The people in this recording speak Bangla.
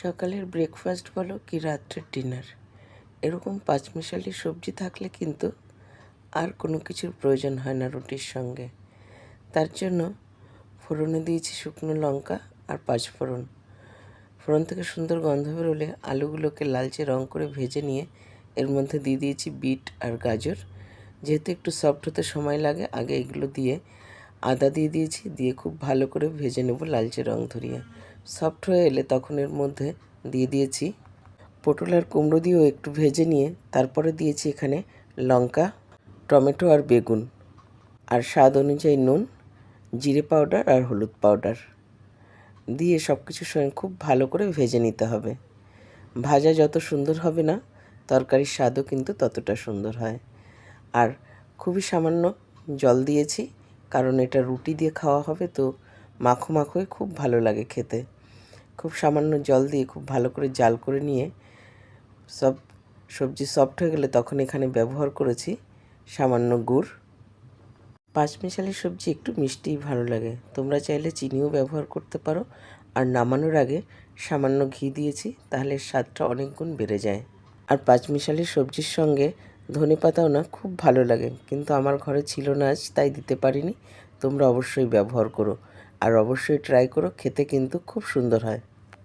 সকালের ব্রেকফাস্ট বলো কি রাত্রের ডিনার, এরকম পাঁচমিশালি সবজি থাকলে কিন্তু আর কোনো কিছুর প্রয়োজন হয় না রুটির সঙ্গে। তার জন্য ফোড়নে দিয়েছি শুকনো লঙ্কা আর পাঁচফোড়ন। ফোড়ন থেকে সুন্দর গন্ধ বেরোলে আলুগুলোকে লালচে রং করে ভেজে নিয়ে এর মধ্যে দিয়ে দিয়েছি বিট আর গাজর। যেহেতু একটু সফট হতে সময় লাগে, আগে এগুলো দিয়ে আদা দিয়ে দিয়েছি, দিয়ে খুব ভালো করে ভেজে নেব লালচে রং ধরিয়ে। সফট হয়ে এলে তখন এর মধ্যে দিয়ে দিয়েছি পটল আর কুমড়ো দিয়েও একটু ভেজে নিয়ে তারপরে দিয়েছি এখানে লঙ্কা, টমেটো আর বেগুন, আর স্বাদ অনুযায়ী নুন, জিরে পাউডার আর হলুদ পাউডার দিয়ে সব কিছুর সঙ্গে খুব ভালো করে ভেজে নিতে হবে। ভাজা যত সুন্দর হবে না, তরকারির স্বাদও কিন্তু ততটা সুন্দর হয়। আর খুবই সামান্য জল দিয়েছি, কারণ এটা রুটি দিয়ে খাওয়া হবে, তো মাখো মাখোই খুব ভালো লাগে খেতে। খুব সামান্য জল দিয়ে খুব ভালো করে জাল করে নিয়ে সব সবজি সফট হয়ে গেলে তখন এখানে ব্যবহার করেছি সামান্য গুড়। পাঁচমিশালি সবজি একটু মিষ্টিই ভালো লাগে, তোমরা চাইলে চিনিও ব্যবহার করতে পারো। আর নামানোর আগে সামান্য ঘি দিয়েছি, তাহলে স্বাদটা অনেক গুণ বেড়ে যায়। আর পাঁচমিশালি সবজির সঙ্গে ধনেপাতাও না খুব ভালো লাগে, কিন্তু আমার ঘরে ছিল না আজ, তাই দিতে পারিনি। তোমরা অবশ্যই ব্যবহার করো আর অবশ্যই ট্রাই করো, খেতে কিন্তু খুব সুন্দর হয়।